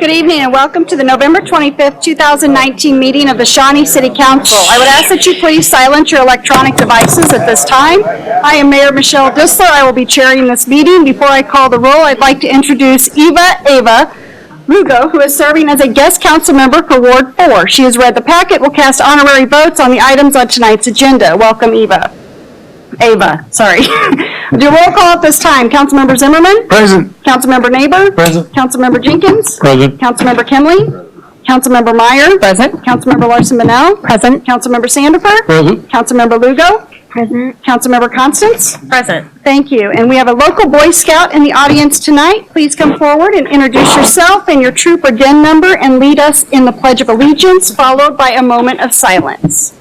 Good evening and welcome to the November 25th, 2019 meeting of the Shawnee City Council. I would ask that you please silence your electronic devices at this time. I am Mayor Michelle Disler. I will be chairing this meeting. Before I call the roll, I'd like to introduce Ava Lugo, who is serving as a guest council member for Ward 4. She has read the packet, will cast honorary votes on the items on tonight's agenda. Welcome, Ava. Sorry. Do a roll call at this time. Councilmember Zimmerman? Present. Councilmember Neighbor? Present. Councilmember Jenkins? Present. Councilmember Kimley? Councilmember Meyer? Present. Councilmember Larson-Bonnell? Present. Councilmember Sandifer? Present. Councilmember Lugo? Present. Councilmember Constance? Present. Thank you. And we have a local Boy Scout in the audience tonight. Please come forward and introduce yourself and your troop or den number and lead us in the Pledge of Allegiance, followed by a moment of silence.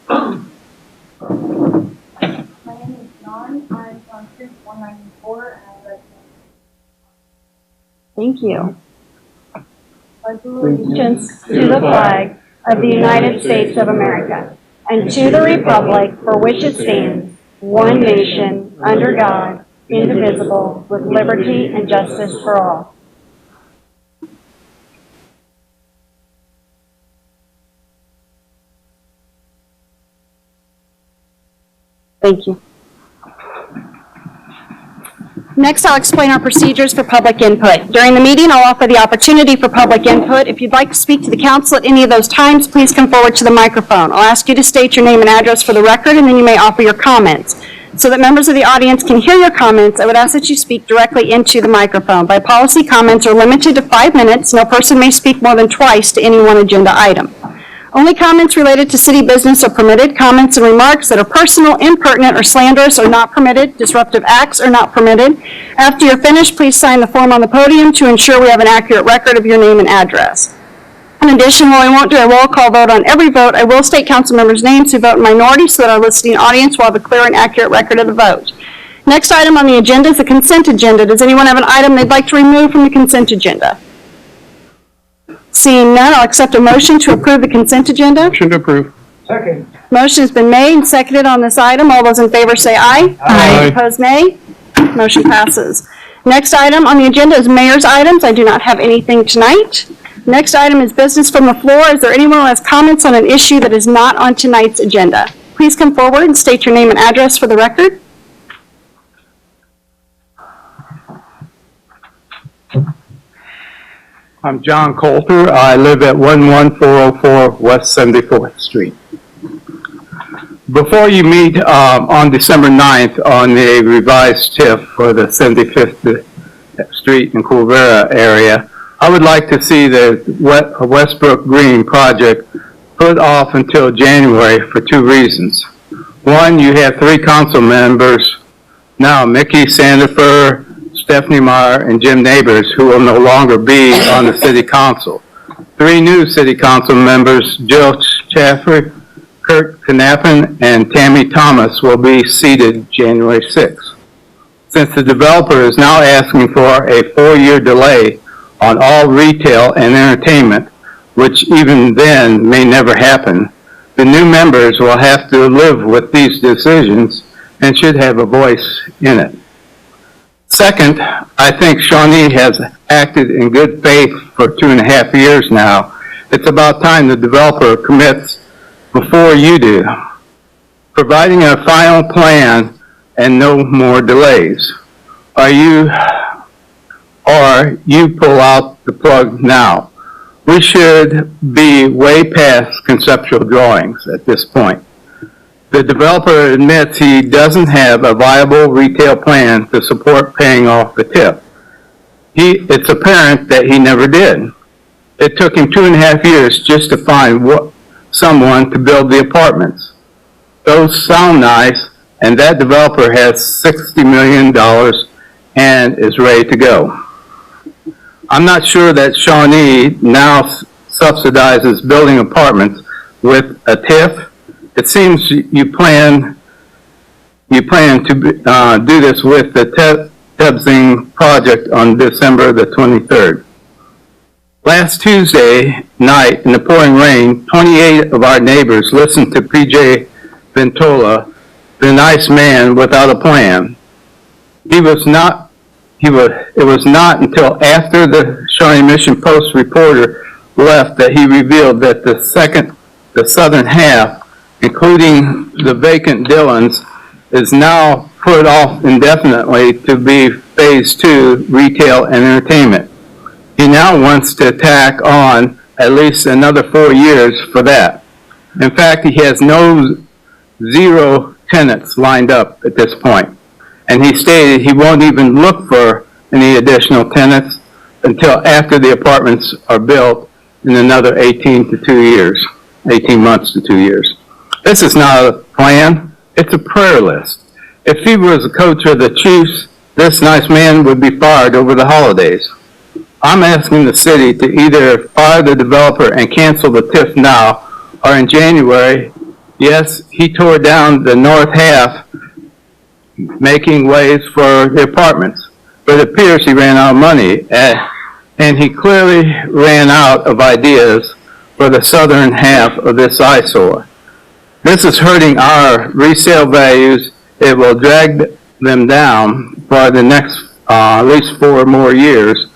My name is John. I'm from Troop 194 and I live Thank you. in Allegiance to the flag of the United States of America and to the republic for which it stands, one nation, under God, indivisible, with liberty and justice for all. Thank you. Next, I'll explain our procedures for public input. During the meeting, I'll offer the opportunity for public input. If you'd like to speak to the council at any of those times, please come forward to the microphone. I'll ask you to state your name and address for the record, and then you may offer your comments. So that members of the audience can hear your comments, I would ask that you speak directly into the microphone. By policy, comments are limited to 5 minutes. No person may speak more than twice to any one agenda item. Only comments related to city business are permitted. Comments and remarks that are personal, impertinent, or slanderous are not permitted. Disruptive acts are not permitted. After you're finished, please sign the form on the podium to ensure we have an accurate record of your name and address. In addition, while I won't do a roll call vote on every vote, I will state council members' names who vote in minority so that our listening audience will have a clear and accurate record of the vote. Next item on the agenda is the consent agenda. Does anyone have an item they'd like to remove from the consent agenda? Seeing none, I'll accept a motion to approve the consent agenda. Motion to approve. Second. Motion has been made and seconded on this item. All those in favor say aye. Aye. Opposed, nay. Motion passes. Next item on the agenda is mayor's items. I do not have anything tonight. Next item is business from the floor. Is there anyone who has comments on an issue that is not on tonight's agenda? Please come forward and state your name and address for the record. I'm John Coulter. I live at 11404 West 74th Street. Before you meet on December 9th on the revised TIF for the 75th Street and Culvera area, I would like to see the Westbrook Green project put off until January for 2 reasons. One, you have 3 council members now, Mickey Sandifer, Stephanie Meyer, and Jim Neighbors, who will no longer be on the city council. 3 new city council members, Jill Chaffrey, Kurt Knappen, and Tammy Thomas, will be seated January 6th. Since the developer is now asking for a 4-year delay on all retail and entertainment, which even then may never happen, the new members will have to live with these decisions and should have a voice in it. Second, I think Shawnee has acted in good faith for 2.5 years now. It's about time the developer commits before you do, providing a final plan and no more delays. Or you pull out the plug now. We should be way past conceptual drawings at this point. The developer admits he doesn't have a viable retail plan to support paying off the TIF. It's apparent that he never did. It took him 2.5 years just to find someone to build the apartments. Those sound nice, and that developer has $60 million and is ready to go. I'm not sure that Shawnee now subsidizes building apartments with a TIF. It seems you plan to do this with the Tebsing project on December the 23rd. Last Tuesday night, in the pouring rain, 28 of our neighbors listened to P.J. Ventola, the nice man without a plan. He was not it was not until after the Shawnee Mission Post reporter left that he revealed that the southern half, including the vacant Dillons, is now put off indefinitely to be Phase 2 retail and entertainment. He now wants to tack on at least another 4 years for that. In fact, he has zero tenants lined up at this point. And he stated he won't even look for any additional tenants until after the apartments are built in another 18 months to 2 years. This is not a plan, it's a prayer list. If he was a coach of the Chiefs, this nice man would be fired over the holidays. I'm asking the city to either fire the developer and cancel the TIF now, or in January, yes, he tore down the north half, making ways for the apartments. But it appears he ran out of money, and he clearly ran out of ideas for the southern half of this eyesore. This is hurting our resale values. It will drag them down for the next at least 4 more years,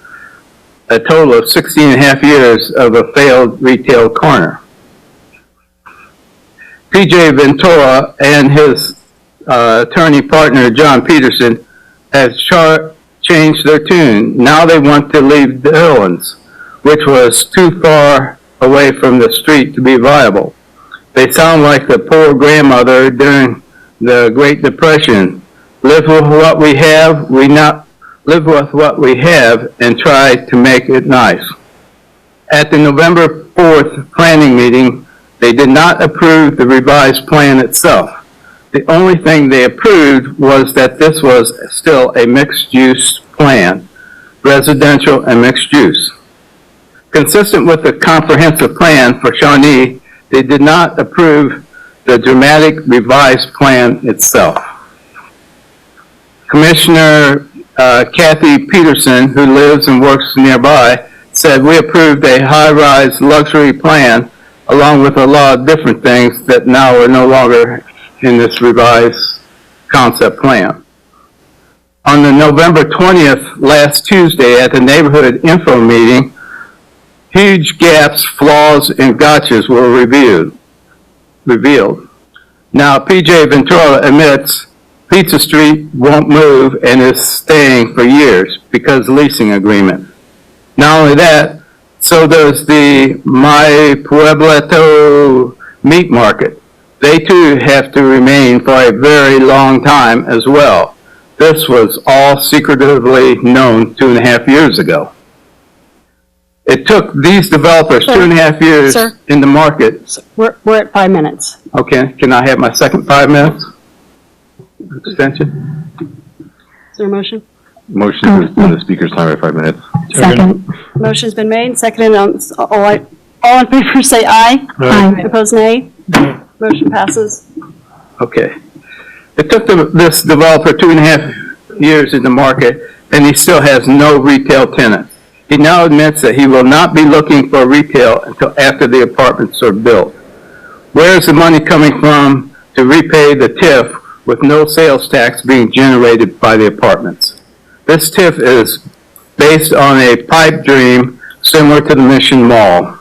a total of 16 and a half years of a failed retail corner. PJ Ventura and his attorney partner, John Peterson, has changed their tune. Now they want to leave Dillons, which was too far away from the street to be viable. They sound like the poor grandmother during the Great Depression. Live with what we have, live with what we have, and try to make it nice. At the November 4th planning meeting, they did not approve the revised plan itself. The only thing they approved was that this was still a mixed-use plan, residential and mixed use. Consistent with the comprehensive plan for Shawnee, they did not approve the dramatic revised plan itself. Commissioner Kathy Peterson, who lives and works nearby, said we approved a high-rise luxury plan along with a lot of different things that now are no longer in this revised concept plan. On the November 20th, last Tuesday, at the neighborhood info meeting, huge gaps, flaws, and gotchas were revealed. Now, PJ Ventura admits Pizza Street won't move and is staying for years because leasing agreement. Not only that, so does the My Pueblito meat market. They too have to remain for a very long time as well. This was all secretively known 2.5 years ago. It took these developers 2.5 years in the market. We're at 5 minutes. Okay, can I have my second 5 minutes? Extension? Is there a motion? Motion to extend the speaker's time by 5 minutes. Second. Motion's been made, seconded. All in favor say aye. Aye. Opposed, nay. Motion passes. Okay. It took this developer 2.5 years in the market, and he still has no retail tenants. He now admits that he will not be looking for retail until after the apartments are built. Where is the money coming from to repay the TIF with no sales tax being generated by the apartments? This TIF is based on a pipe dream similar to the Mission Mall.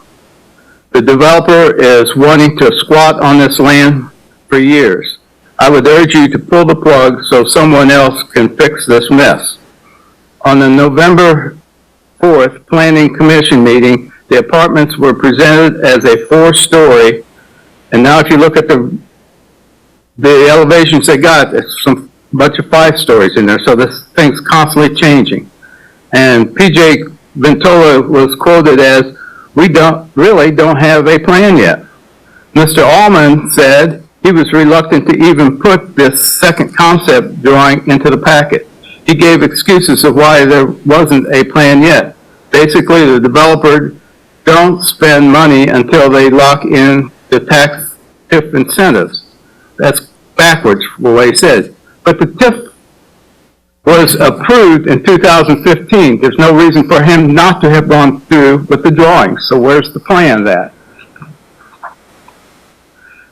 The developer is wanting to squat on this land for years. I would urge you to pull the plug so someone else can fix this mess. On the November 4th Planning Commission meeting, the apartments were presented as a 4-story, and now if you look at the elevations they got, there's some bunch of 5 stories in there, so this thing's constantly changing. And PJ Ventura was quoted as, we don't have a plan yet. Mr. Allman said he was reluctant to even put this second concept drawing into the packet. He gave excuses of why there wasn't a plan yet. Basically, the developer don't spend money until they lock in the tax TIF incentives. That's backwards from what he said. But the TIF was approved in 2015. There's no reason for him not to have gone through with the drawings. So where's the plan that?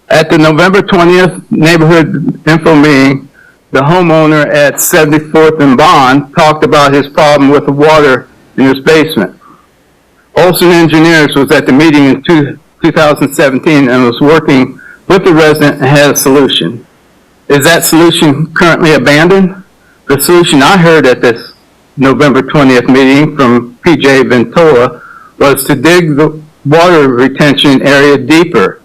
At the November 20th neighborhood info meeting, the homeowner at 74th and Bond talked about his problem with the water in his basement. Olson Engineers was at the meeting in 2017 and was working with the resident and had a solution. Is that solution currently abandoned? The solution I heard at this November 20th meeting from PJ Ventola was to dig the water retention area deeper.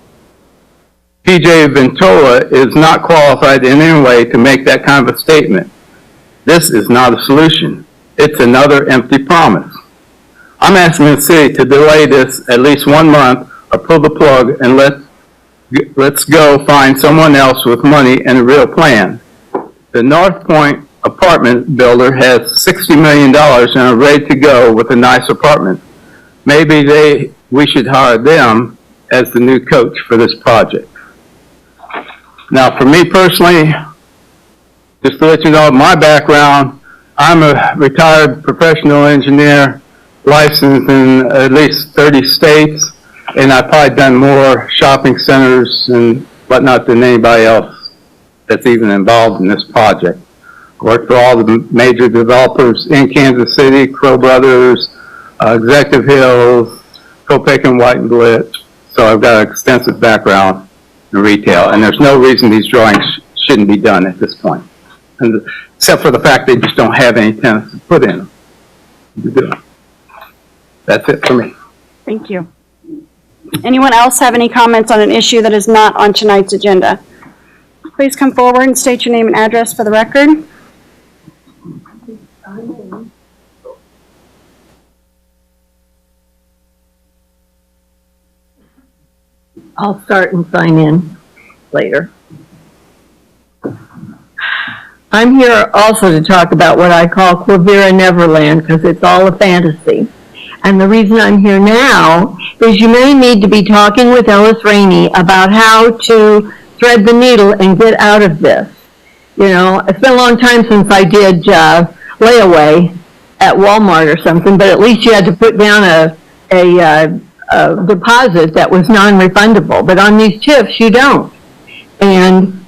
PJ Ventola is not qualified in any way to make that kind of a statement. This is not a solution. It's another empty promise. I'm asking the city to delay this at least 1 month or pull the plug and let's go find someone else with money and a real plan. The North Point apartment builder has $60 million and are ready to go with a nice apartment. Maybe we should hire them as the new coach for this project. Now, for me personally, just to let you know my background, I'm a retired professional engineer, licensed in at least 30 states, and I've probably done more shopping centers and whatnot than anybody else that's even involved in this project. I worked for all the major developers in Kansas City, Crow Brothers, Executive Hills, Kopek and White and Blitz. So I've got an extensive background in retail, and there's no reason these drawings shouldn't be done at this point, and, except for the fact they just don't have any tenants to put in them. To do it. That's it for me. Thank you. Anyone else have any comments on an issue that is not on tonight's agenda? Please come forward and state your name and address for the record. I'll start and sign in later. I'm here also to talk about what I call Quivira Neverland, because it's all a fantasy. And the reason I'm here now is you may need to be talking with Ellis Rainey about how to thread the needle and get out of this. You know, it's been a long time since I did layaway at Walmart or something, but at least you had to put down a deposit that was non-refundable. But on these TIFs, you don't. And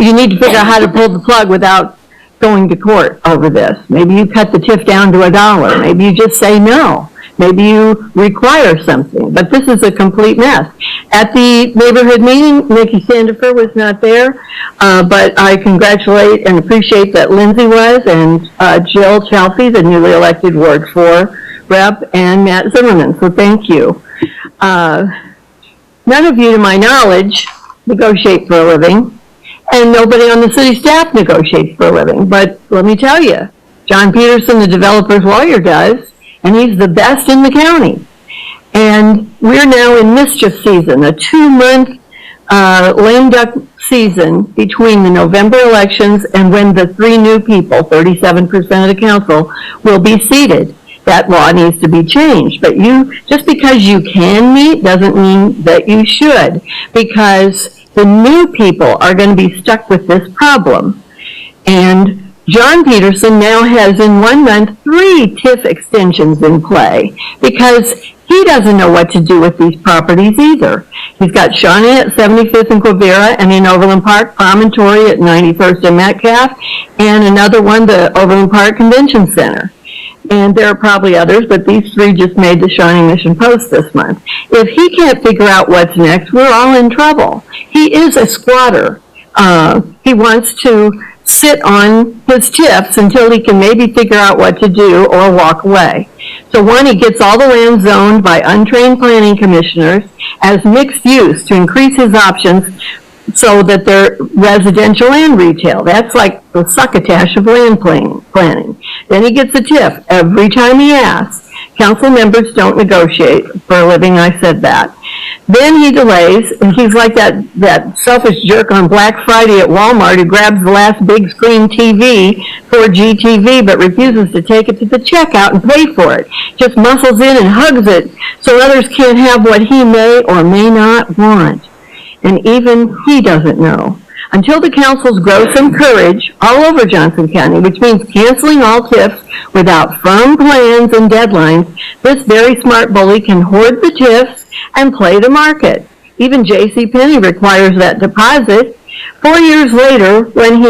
you need to figure out how to pull the plug without going to court over this. Maybe you cut the TIF down to $1. Maybe you just say no. Maybe you require something. But this is a complete mess. At the neighborhood meeting, Nikki Sandifer was not there, but I congratulate and appreciate that Lindsay was, and Jill Chelsea, the newly elected Ward 4 rep, and Matt Zimmerman. So thank you. None of you, to my knowledge, negotiate for a living, and nobody on the city staff negotiates for a living. But let me tell you, John Peterson, the developer's lawyer, does, and he's the best in the county. And we're now in mischief season, a 2-month lame duck season between the November elections and when the 3 new people, 37% of the council, will be seated. That law needs to be changed. But just because you can meet doesn't mean that you should, because the new people are going to be stuck with this problem. And John Peterson now has in 1 month 3 TIF extensions in play because he doesn't know what to do with these properties either. He's got Shawnee at 75th and Quivira, and in Overland Park, Promontory at 91st and Metcalf, and another one, the Overland Park Convention Center. And there are probably others, but these 3 just made the Shawnee Mission Post this month. If he can't figure out what's next, we're all in trouble. He is a squatter. He wants to sit on his TIFs until he can maybe figure out what to do or walk away. So one, he gets all the land zoned by untrained planning commissioners as mixed use to increase his options so that they're residential and retail. That's like the succotash of land planning. Then he gets a TIF every time he asks. Council members don't negotiate for a living, I said that. Then he delays, and he's like that selfish jerk on Black Friday at Walmart who grabs the last big screen TV, 4G TV, but refuses to take it to the checkout and pay for it. Just muscles in and hugs it so others can't have what he may or may not want. And even he doesn't know. Until the councils grow some courage all over Johnson County, which means canceling all TIFs without firm plans and deadlines, this very smart bully can hoard the TIFs and play the market. Even JCPenney requires that deposit, 4 years later, when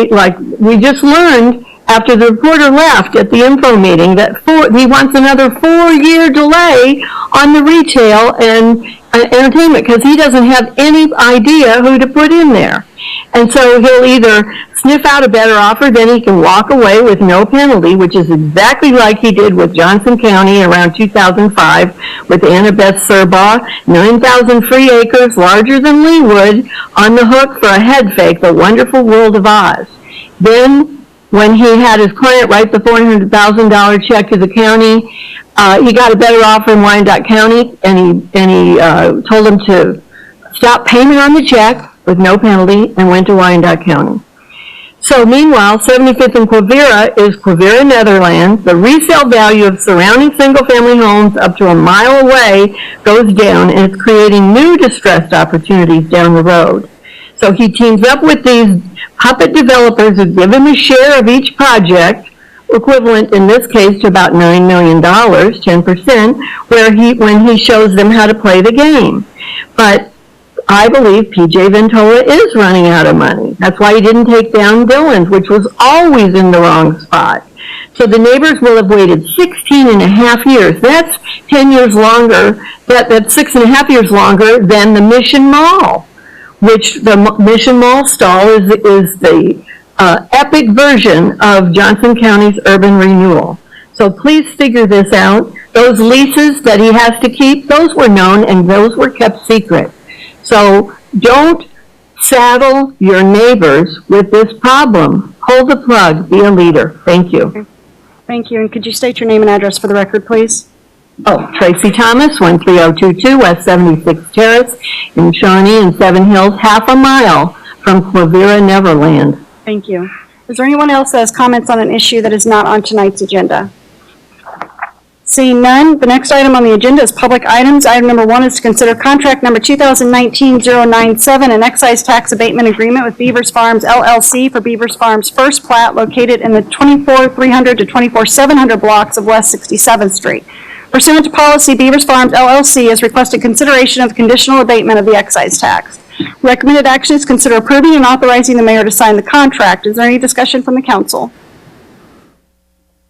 we just learned after the reporter left at the info meeting that he wants another 4-year delay on the retail and entertainment because he doesn't have any idea who to put in there. And so he'll either sniff out a better offer, then he can walk away with no penalty, which is exactly like he did with Johnson County around 2005 with Annabeth Serbaugh, 9,000 free acres larger than Leawood, on the hook for a head fake, The Wonderful World of Oz. Then, when he had his client write the $400,000 check to the county, he got a better offer in Wyandotte County, and he told him to stop payment on the check with no penalty and went to Wyandotte County. So meanwhile, 75th and Quivira is Quivira, Netherlands. The resale value of surrounding single-family homes up to a mile away goes down, and it's creating new distressed opportunities down the road. So he teams up with these puppet developers who give him a share of each project, equivalent in this case to about $9 million, 10%, when he shows them how to play the game. But I believe P.J. Ventola is running out of money. That's why he didn't take down Dillon's, which was always in the wrong spot. So the neighbors will have waited 16 and a half years. That's 10 years longer, that's 6.5 years longer than the Mission Mall, which the Mission Mall stall is the epic version of Johnson County's urban renewal. So please figure this out. Those leases that he has to keep, those were known and those were kept secret. So don't saddle your neighbors with this problem. Pull the plug. Be a leader. Thank you. Okay. Thank you. And could you state your name and address for the record, please? Oh, Tracy Thomas, 13022 West 76th Terrace in Shawnee and Seven Hills, half a mile from Quivira, Neverland. Thank you. Is there anyone else that has comments on an issue that is not on tonight's agenda? Seeing none, the next item on the agenda is public items. Item number 1 is to consider contract number 2019-097, an excise tax abatement agreement with Beaver's Farms LLC for Beaver's Farms First Plat located in the 24300 to 24700 blocks of West 67th Street. Pursuant to policy, Beaver's Farms LLC has requested consideration of the conditional abatement of the excise tax. Recommended action is consider approving and authorizing the mayor to sign the contract. Is there any discussion from the council?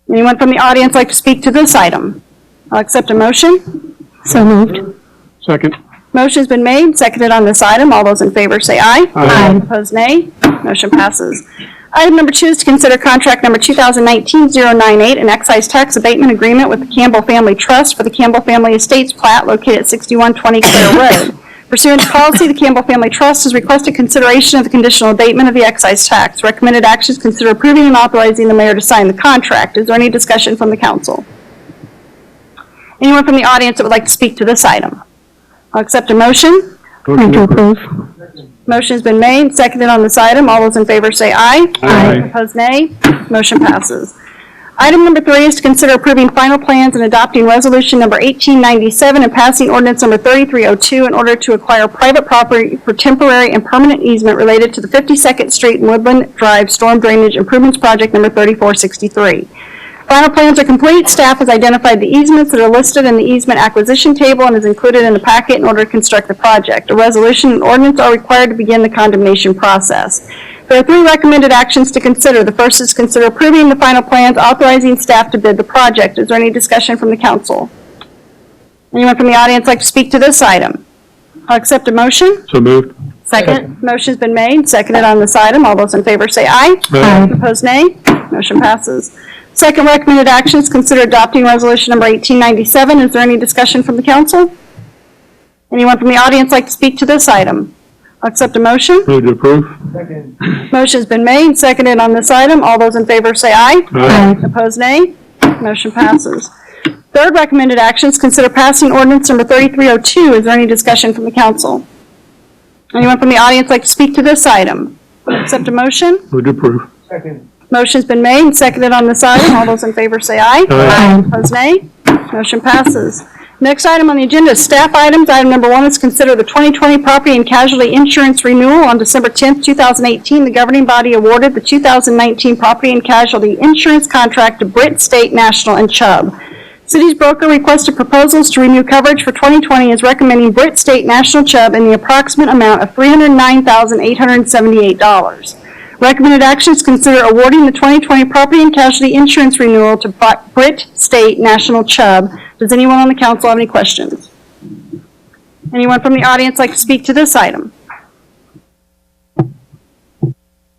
Anyone from the audience like to speak to this item? I'll accept a motion. So moved. Second. Motion's been made, seconded on this item. All those in favor say aye. Aye. Opposed, nay. Motion passes. Item number 2 is to consider contract number 2019-098, an excise tax abatement agreement with the Campbell Family Trust for the Campbell Family Estates plat located at 6120 Clare Road. Pursuant to policy, the Campbell Family Trust has requested consideration of the conditional abatement of the excise tax. Recommended actions consider approving and authorizing the mayor to sign the contract. Is there any discussion from the council? Anyone from the audience that would like to speak to this item? I'll accept a motion. Motion to approve. Motion's been made, seconded on this item. All those in favor say aye. Aye. Opposed, nay. Motion passes. Item number 3 is to consider approving final plans and adopting resolution number 1897 and passing ordinance number 3302 in order to acquire private property for temporary and permanent easement related to the 52nd Street and Woodland Drive Storm Drainage Improvements Project number 3463. Final plans are complete. Staff has identified the easements that are listed in the easement acquisition table and is included in the packet in order to construct the project. A resolution and ordinance are required to begin the condemnation process. There are 3 recommended actions to consider. The first is consider approving the final plans, authorizing staff to bid the project. Is there any discussion from the council? Anyone from the audience like to speak to this item? I'll accept a motion. So moved. Second. Motion's been made, seconded on this item. All those in favor say aye. Aye. Opposed, nay. Motion passes. Second recommended actions, consider adopting resolution number 1897. Is there any discussion from the council? Anyone from the audience like to speak to this item? I'll accept a motion. Move to approve. Motion's been made, seconded on this item. All those in favor say aye. Aye. Opposed, nay. Motion passes. Third recommended actions, consider passing ordinance number 3302. Is there any discussion from the council? Anyone from the audience like to speak to this item? Accept a motion. Move to approve. Motion's been made, seconded on this item. All those in favor say aye. Aye. Opposed, nay. Motion passes. Next item on the agenda is staff items. Item number 1 is consider the 2020 property and casualty insurance renewal. On December 10th, 2018, the governing body awarded the 2019 property and casualty insurance contract to Britt State National and Chubb. City's broker requested proposals to renew coverage for 2020 is recommending Brit State National Chubb in the approximate amount of $309,878. Recommended actions consider awarding the 2020 property and casualty insurance renewal to Brit State National Chubb. Does anyone on the council have any questions? Anyone from the audience like to speak to this item?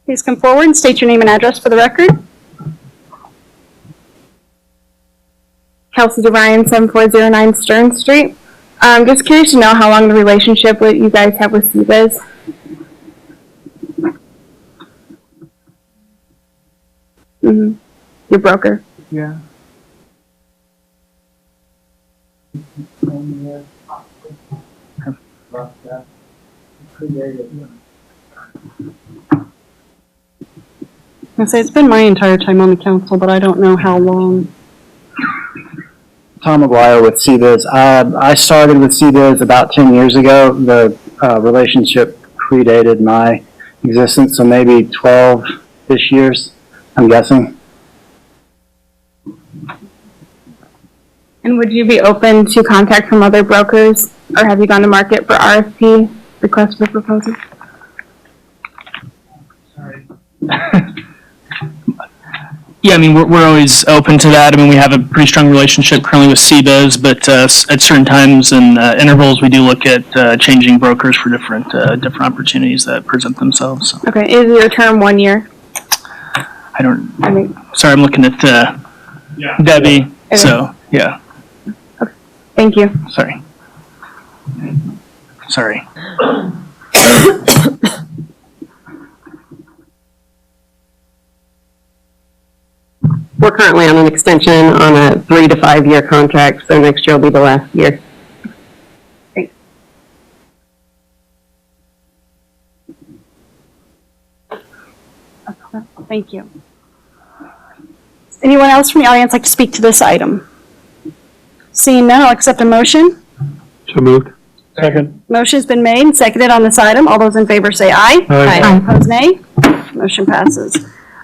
Please come forward and state your name and address for the record. Kelsey DeRyan, 7409 Stern Street. I'm just curious to know how long the relationship that you guys have with CBIZ. Your broker. Yeah. I say it's been my entire time on the council, but I don't know how long. Tom McGuire with CBIZ. I started with CBIZ about 10 years ago. The relationship predated my existence, so maybe 12-ish years, I'm guessing. And would you be open to contact from other brokers, or have you gone to market for RFP, request for proposal? Sorry. Yeah, I mean, we're always open to that. I mean, we have a pretty strong relationship currently with CBIZ, but at certain times and intervals, we do look at changing brokers for different opportunities that present themselves. So. Okay, is your term 1 year? Sorry, I'm looking at Debbie. Okay. So, yeah. Okay. Thank you. Sorry. We're currently on an extension on a 3 to 5 year contract, so next year will be the last year. Thanks. Thank you. Does anyone else from the audience like to speak to this item? Seeing none, I'll accept a motion. So moved. Second. Motion's been made and seconded on this item. All those in favor say aye. Aye. Opposed, nay. Motion passes.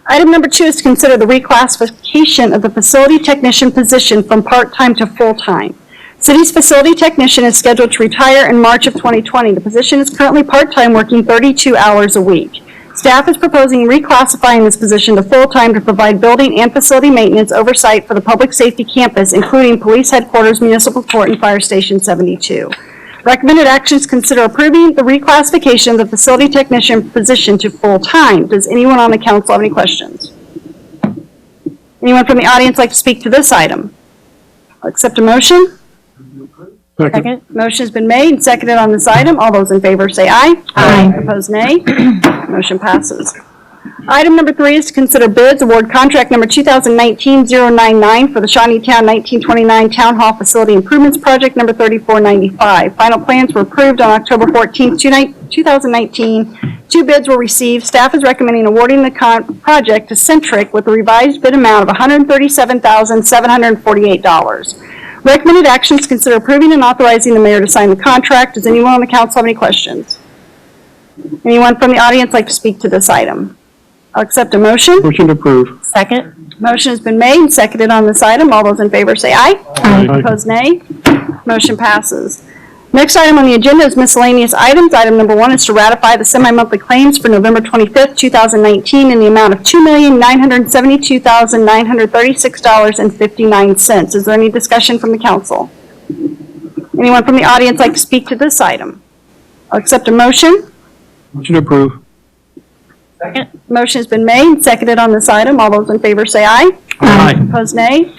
Item number 2 is to consider the reclassification of the facility technician position from part-time to full-time. City's facility technician is scheduled to retire in March of 2020. The position is currently part-time, working 32 hours a week. Staff is proposing reclassifying this position to full-time to provide building and facility maintenance oversight for the public safety campus, including police headquarters, municipal court, and fire station 72. Recommended actions consider approving the reclassification of the facility technician position to full-time. Does anyone on the council have any questions? Anyone from the audience like to speak to this item? I'll accept a motion. Second. Motion has been made and seconded on this item. All those in favor say aye. Aye. Opposed, nay. Motion passes. Item number 3 is to consider bids, award contract number 2019-099 for the Shawnee Town 1929 Town Hall Facility Improvements Project number 3495. Final plans were approved on October 14, 2019. 2 bids were received. Staff is recommending awarding the project to Centric with a revised bid amount of $137,748. Recommended actions consider approving and authorizing the mayor to sign the contract. Does anyone on the council have any questions? Anyone from the audience like to speak to this item? I'll accept a motion. Motion to approve. Second. Motion has been made and seconded on this item. All those in favor say aye. Aye. Opposed, nay. Motion passes. Next item on the agenda is miscellaneous items. Item number 1 is to ratify the semi-monthly claims for November 25th, 2019 in the amount of $2,972,936.59. Is there any discussion from the council? Anyone from the audience like to speak to this item? I'll accept a motion. Motion to approve. Second. Motion has been made and seconded on this item. All those in favor say aye. Aye. Opposed, nay.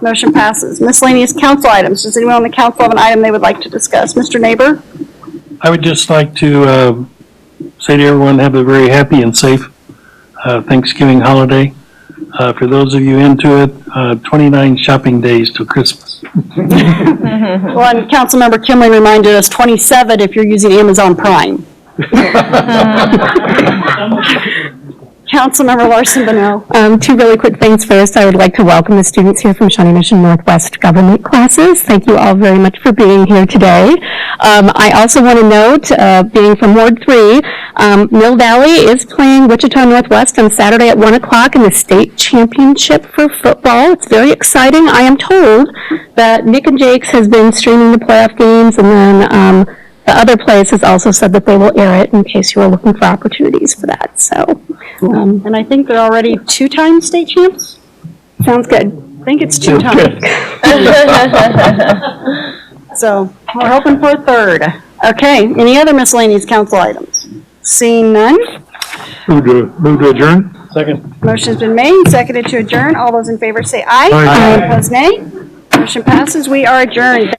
Motion passes. Miscellaneous council items. Does anyone on the council have an item they would like to discuss? Mr. Neighbor? I would just like to say to everyone, have a very happy and safe Thanksgiving holiday. For those of you into it, 29 shopping days till Christmas. Well, and Councilmember Kimley reminded us 27 if you're using Amazon Prime. Councilmember Larson Bonnell. Two really quick things. First, I would like to welcome the students here from Shawnee Mission Northwest government classes. Thank you all very much for being here today. I also want to note, being from Ward 3, Mill Valley is playing Wichita Northwest on Saturday at 1 o'clock in the state championship for football. It's very exciting. I am told that Nick and Jake's has been streaming the playoff games, and then the other place has also said that they will air it in case you are looking for opportunities for that. So, And I think they're already two-time state champs? sounds good. I think it's two times. So we're hoping for a third. Okay, any other miscellaneous council items? Seeing none, Move to adjourn? Second. motion's been made, seconded to adjourn. All those in favor say aye. Aye. Opposed, nay. Motion passes. We are adjourned.